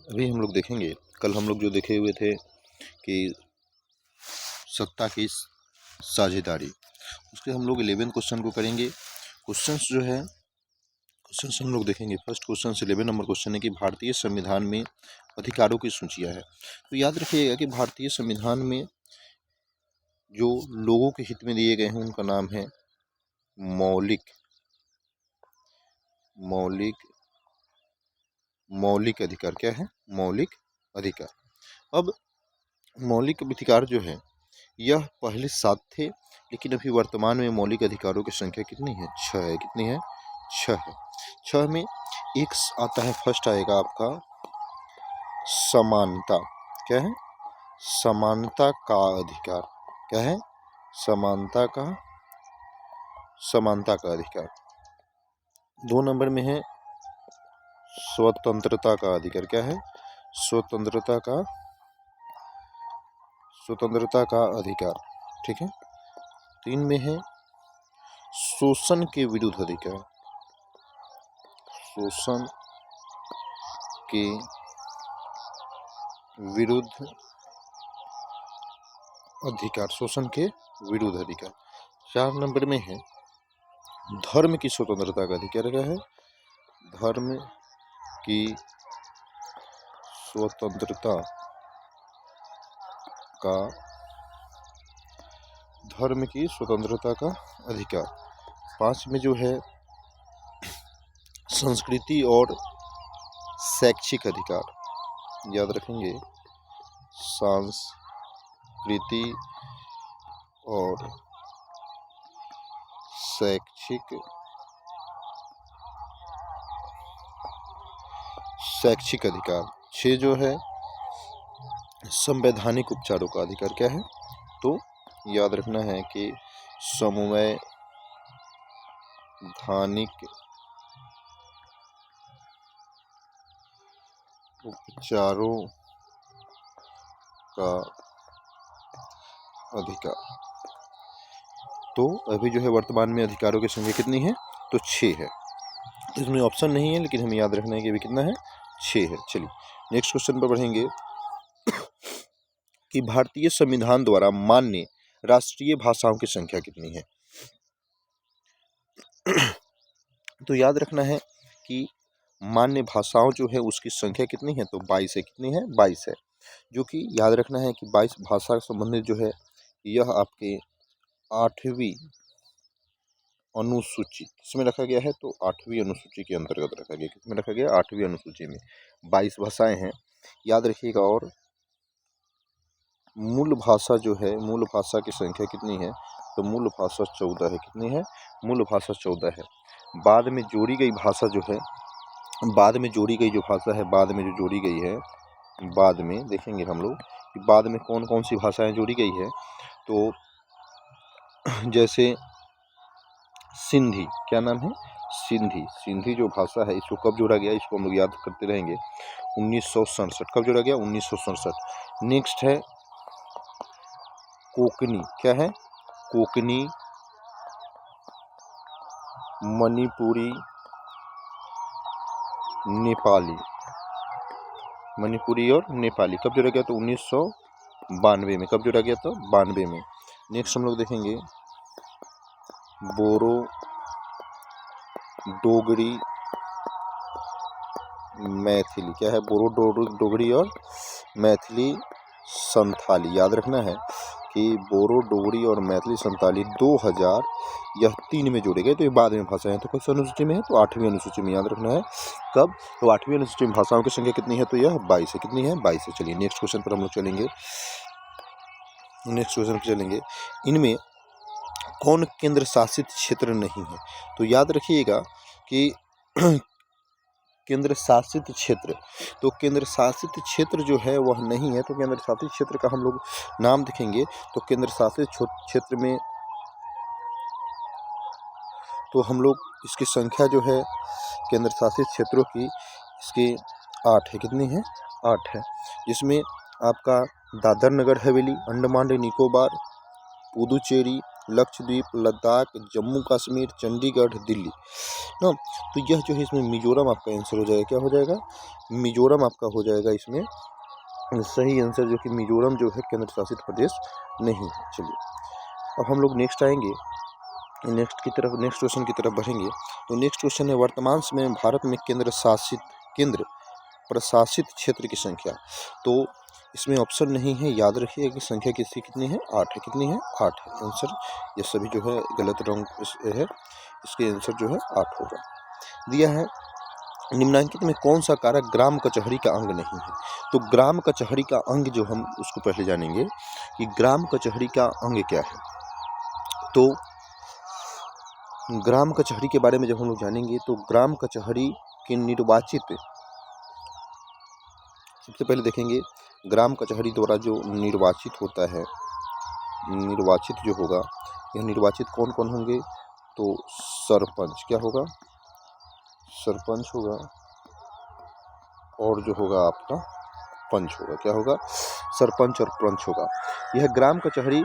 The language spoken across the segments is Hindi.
अभी हम लोग देखेंगे, कल हम लोग जो देखे हुए थे कि सत्ता की साझेदारी, उसके हम लोग 11 क्वेश्चन को करेंगे। क्वेश्चंस जो है क्वेश्चंस हम लोग देखेंगे। फर्स्ट क्वेश्चन 11 नंबर क्वेश्चन है कि भारतीय संविधान में अधिकारों की सूचियाँ है। तो याद रखिएगा कि भारतीय संविधान में जो लोगों के हित में दिए गए हैं उनका नाम है मौलिक मौलिक मौलिक अधिकार। क्या है? मौलिक अधिकार। अब मौलिक अधिकार जो है यह पहले 7 थे, लेकिन अभी वर्तमान में मौलिक अधिकारों की संख्या कितनी है? 6 है। कितनी है? 6 है। 6 में एक आता है, फर्स्ट आएगा आपका समानता। क्या है? समानता का अधिकार। क्या है? समानता का अधिकार। 2 नंबर में है स्वतंत्रता का अधिकार। क्या है? स्वतंत्रता का अधिकार। ठीक है। 3 में है शोषण के विरुद्ध अधिकार। शोषण के विरुद्ध अधिकार। शोषण के विरुद्ध अधिकार। 4 नंबर में है धर्म की स्वतंत्रता का अधिकार। क्या है? धर्म की स्वतंत्रता का अधिकार। 5 में जो है संस्कृति और शैक्षिक अधिकार। याद रखेंगे, संस्कृति और शैक्षिक अधिकार। 6 जो है संवैधानिक उपचारों का अधिकार। क्या है? तो याद रखना है कि संवैधानिक उपचारों का अधिकार। तो अभी जो है वर्तमान में अधिकारों की संख्या कितनी है? तो 6 है। तो इसमें ऑप्शन नहीं है, लेकिन हमें याद रखना है कि अभी कितना है? 6 है। चलिए नेक्स्ट क्वेश्चन पर बढ़ेंगे कि भारतीय संविधान द्वारा मान्य राष्ट्रीय भाषाओं की संख्या कितनी है? तो याद रखना है कि मान्य भाषाओं जो है उसकी संख्या कितनी है? तो 22 है। कितनी है? 22 है। जो कि याद रखना है कि 22 भाषा से संबंधित जो है यह आपके 8वीं अनुसूची किसमें रखा गया है? तो 8वीं अनुसूची के अंतर्गत रखा गया। किसमें रखा गया? 8वीं अनुसूची में 22 भाषाएं हैं, याद रखिएगा। और मूल भाषा जो है, मूल भाषा की संख्या कितनी है? तो मूल भाषा 14 है। कितनी है? मूल भाषा 14 है। बाद में जोड़ी गई भाषा जो है, बाद में जोड़ी गई जो भाषा है, बाद में जो जोड़ी गई है, बाद में देखेंगे हम लोग कि बाद में कौन कौन सी भाषाएं जोड़ी गई है। तो जैसे सिंधी, क्या नाम है? सिंधी जो भाषा है, इसको कब जोड़ा गया? इसको हम लोग याद करते रहेंगे। 1967। कब जोड़ा गया? 1967। नेक्स्ट है कोकनी। क्या है? कोकनी, मणिपुरी, नेपाली। मणिपुरी और नेपाली कब जोड़ा गया? तो 1992 में। कब जोड़ा गया? तो 92 में। नेक्स्ट हम लोग देखेंगे बोरो, डोगरी, मैथिली। क्या है? बोरो, डोगरी और मैथिली, संथाली। याद रखना है कि बोरो, डोगरी और मैथिली, संथाली 2000 यह 3 में जोड़े गए। तो ये बाद में भाषाएं हैं। तो किस अनुसूची में है? तो 8वीं अनुसूची में। याद रखना है कब? तो 8वीं अनुसूची में भाषाओं की संख्या कितनी है? तो यह 22 है। कितनी है? 22 है। चलिए नेक्स्ट क्वेश्चन पर हम लोग चलेंगे। इनमें कौन केंद्र शासित क्षेत्र नहीं है? तो याद रखिएगा कि केंद्र शासित क्षेत्र, तो केंद्र शासित क्षेत्र जो है वह नहीं है। तो केंद्र शासित क्षेत्र का हम लोग नाम देखेंगे तो केंद्र शासित क्षेत्र में तो हम लोग इसकी संख्या जो है केंद्र शासित क्षेत्रों की, इसकी 8 है। कितनी है? 8 है। जिसमें आपका दादर नगर हवेली, अंडमान निकोबार, पुदुचेरी, लक्षद्वीप, लद्दाख, जम्मू कश्मीर, चंडीगढ़, दिल्ली ना। तो यह जो है इसमें मिजोरम आपका आंसर हो जाएगा। क्या हो जाएगा? मिजोरम आपका हो जाएगा इसमें सही आंसर, जो कि मिजोरम जो है केंद्र शासित प्रदेश नहीं है। चलिए अब हम लोग नेक्स्ट आएंगे, नेक्स्ट क्वेश्चन की तरफ बढ़ेंगे। तो नेक्स्ट क्वेश्चन है, वर्तमान समय में भारत में केंद्र प्रशासित क्षेत्र की संख्या। तो इसमें ऑप्शन नहीं है, याद रखिएगा कि संख्या कितनी है? 8 है। कितनी है? 8 है आंसर। ये सभी जो है गलत रंग है, इसके आंसर जो है 8 होगा। दिया है, निम्नलिखित में कौन सा कारक ग्राम कचहरी का अंग नहीं है? तो ग्राम कचहरी का अंग जो हम उसको पहले जानेंगे कि ग्राम कचहरी का अंग क्या है। तो ग्राम कचहरी के बारे में जब हम लोग जानेंगे तो ग्राम कचहरी के निर्वाचित, सबसे पहले देखेंगे ग्राम कचहरी द्वारा जो निर्वाचित होता है, निर्वाचित जो होगा, यह निर्वाचित कौन कौन होंगे? तो सरपंच, क्या होगा? सरपंच होगा, और जो होगा आपका पंच होगा। क्या होगा? सरपंच और पंच होगा। यह ग्राम कचहरी,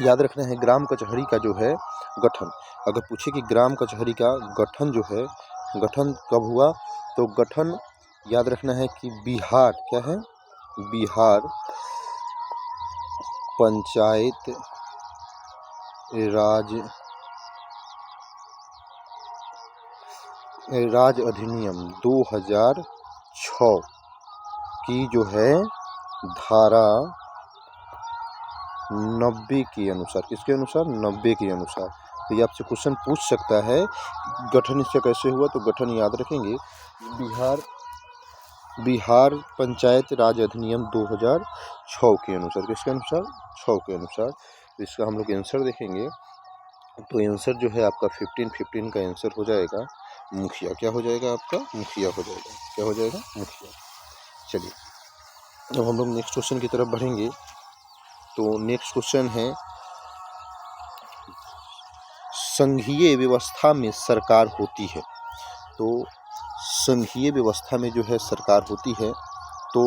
याद रखना है ग्राम कचहरी का जो है गठन, अगर पूछे कि ग्राम कचहरी का गठन जो है, गठन कब हुआ? तो गठन याद रखना है कि बिहार, क्या है? बिहार पंचायत राज अधिनियम 2006 की जो है धारा 90 के अनुसार, किसके अनुसार? 90 के अनुसार। तो ये आपसे क्वेश्चन पूछ सकता है गठन इसका कैसे हुआ। तो गठन याद रखेंगे बिहार पंचायत राज अधिनियम 2006 के अनुसार। किसके अनुसार? 6 के अनुसार। तो इसका हम लोग आंसर देखेंगे, तो आंसर जो है आपका 15 का आंसर हो जाएगा मुखिया। क्या हो जाएगा आपका? मुखिया हो जाएगा। क्या हो जाएगा? मुखिया। चलिए अब हम लोग नेक्स्ट क्वेश्चन की तरफ बढ़ेंगे। तो नेक्स्ट क्वेश्चन है, संघीय व्यवस्था में सरकार होती है। तो संघीय व्यवस्था में जो है सरकार होती है, तो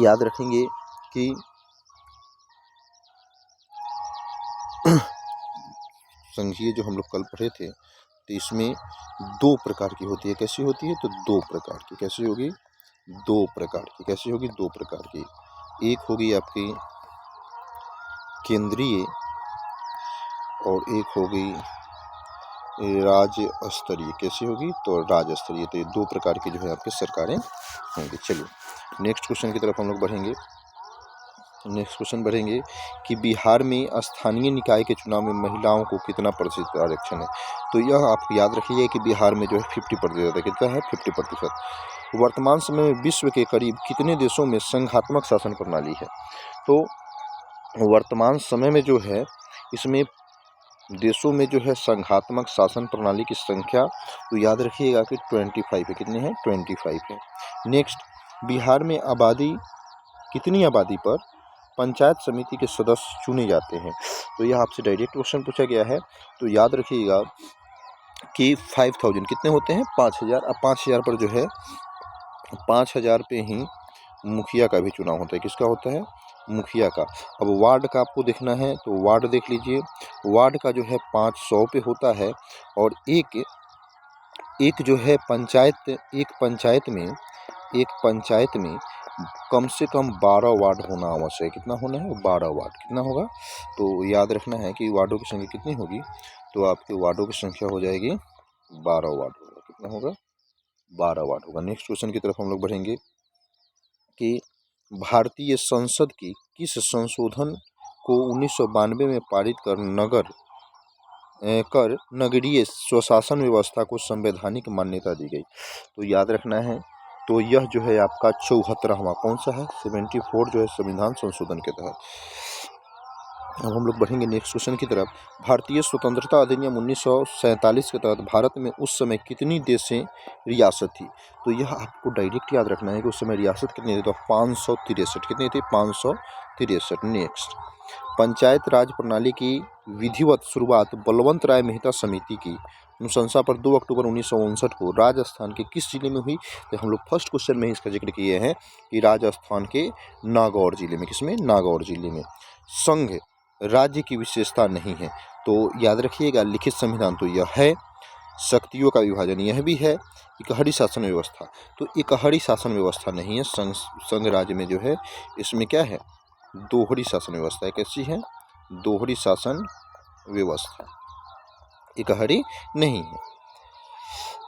याद रखेंगे कि संघीय जो हम लोग कल पढ़े थे, तो इसमें 2 प्रकार की होती है। कैसी होती है? तो 2 प्रकार की। कैसी होगी? 2 प्रकार की। कैसी होगी? 2 प्रकार की। एक होगी आपकी केंद्रीय, और एक होगी राज्य स्तरीय। कैसी होगी? तो राज्य स्तरीय। तो ये 2 प्रकार की जो है आपकी सरकारें होंगी। चलिए नेक्स्ट क्वेश्चन की तरफ हम लोग बढ़ेंगे। नेक्स्ट क्वेश्चन बढ़ेंगे कि बिहार में स्थानीय निकाय के चुनाव में महिलाओं को कितना प्रतिशत आरक्षण है। तो यह आप याद रखिए कि बिहार में जो है 50% है। कितना है? 50%। वर्तमान समय में विश्व के करीब कितने देशों में संघात्मक शासन प्रणाली है? तो वर्तमान समय में जो है इसमें देशों में जो है संघात्मक शासन प्रणाली की संख्या, तो याद रखिएगा कि 25 है। कितने हैं? 25 है। नेक्स्ट, बिहार में कितनी आबादी पर पंचायत समिति के सदस्य चुने जाते हैं? तो यह आपसे डायरेक्ट क्वेश्चन पूछा गया है। तो याद रखिएगा कि 5000 कितने होते हैं? 5000। अब 5000 पर जो है 5000 पे ही मुखिया का भी चुनाव होता है। किसका होता है? मुखिया का। अब वार्ड का आपको देखना है, तो वार्ड देख लीजिए। वार्ड का जो है 500 पे होता है, और एक जो है एक पंचायत में कम से कम 12 वार्ड होना आवश्यक है। कितना होना है? 12 वार्ड। कितना होगा? तो याद रखना है कि वार्डों की संख्या कितनी होगी? तो आपके वार्डों की संख्या हो जाएगी 12 वार्ड होगा। कितना होगा? 12 वार्ड होगा। नेक्स्ट क्वेश्चन की तरफ हम लोग बढ़ेंगे कि भारतीय संसद की किस संशोधन को 1992 में पारित कर नगरीय स्वशासन व्यवस्था को संवैधानिक मान्यता दी गई? तो याद रखना है, तो यह जो है आपका 74वां कौन सा है? 74 जो है संविधान संशोधन के तहत। अब हम लोग बढ़ेंगे नेक्स्ट क्वेश्चन की तरफ। भारतीय स्वतंत्रता अधिनियम 1947 के तहत भारत में उस समय कितनी देशें रियासत थी? तो यह आपको डायरेक्ट याद रखना है कि उस समय रियासत कितनी थी? तो 563। कितनी थी? 563। नेक्स्ट, पंचायत राज प्रणाली की विधिवत शुरुआत बलवंत राय मेहता समिति की अनुशंसा पर 2 अक्टूबर 1959 को राजस्थान के किस जिले में हुई? तो हम लोग फर्स्ट क्वेश्चन में ही इसका जिक्र किए हैं कि राजस्थान के नागौर जिले में। किसमें? नागौर जिले में। संघ राज्य की विशेषता नहीं है। तो याद रखिएगा, लिखित संविधान तो यह है, शक्तियों का विभाजन यह भी है, इकहरी शासन व्यवस्था तो इकहरी शासन व्यवस्था नहीं है। संघ राज्य में जो है इसमें क्या है, दोहरी शासन व्यवस्था है। कैसी है, दोहरी शासन व्यवस्था, इकहरी नहीं है।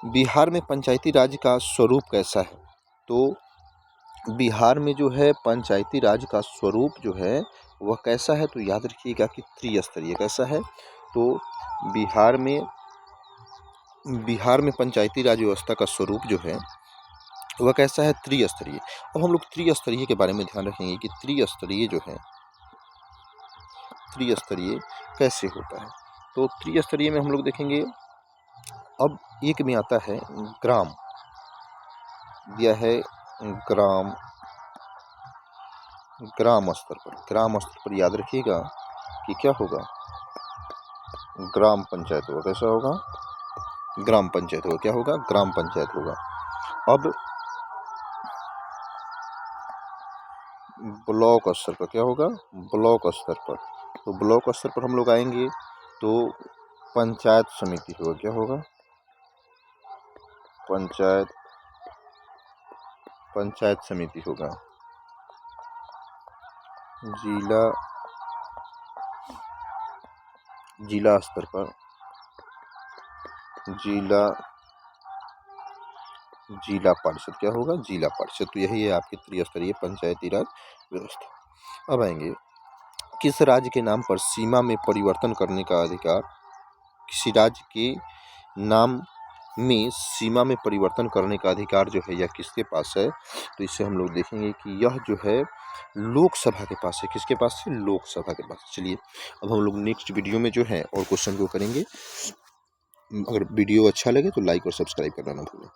बिहार में पंचायती राज का स्वरूप कैसा है? तो बिहार में जो है पंचायती राज का स्वरूप जो है वह कैसा है? तो याद रखिएगा कि त्रिस्तरीय। कैसा है? तो बिहार में पंचायती राज व्यवस्था का स्वरूप जो है वह कैसा है? त्रिस्तरीय। अब हम लोग त्रिस्तरीय के बारे में ध्यान रखेंगे कि त्रिस्तरीय जो है, त्रिस्तरीय कैसे होता है। तो त्रिस्तरीय में हम लोग देखेंगे, अब एक में आता है ग्राम, दिया है ग्राम स्तर पर। ग्राम स्तर पर याद रखिएगा कि क्या होगा, ग्राम पंचायत होगा। कैसा होगा? ग्राम पंचायत होगा। क्या होगा? ग्राम पंचायत होगा। अब ब्लॉक स्तर पर क्या होगा? ब्लॉक स्तर पर। तो ब्लॉक स्तर पर हम लोग आएंगे तो पंचायत समिति होगा। क्या होगा? पंचायत समिति होगा। जिला स्तर पर जिला परिषद। क्या होगा? जिला परिषद। तो यही है आपकी त्रिस्तरीय पंचायती राज व्यवस्था। अब आएंगे, किस राज्य के नाम पर सीमा में परिवर्तन करने का अधिकार, किसी राज्य के नाम में सीमा में परिवर्तन करने का अधिकार जो है यह किसके पास है? तो इससे हम लोग देखेंगे कि यह जो है लोकसभा के पास है। किसके पास है? लोकसभा के पास। चलिए अब हम लोग नेक्स्ट वीडियो में जो है और क्वेश्चन को करेंगे। अगर वीडियो अच्छा लगे तो लाइक और सब्सक्राइब करना ना भूलें।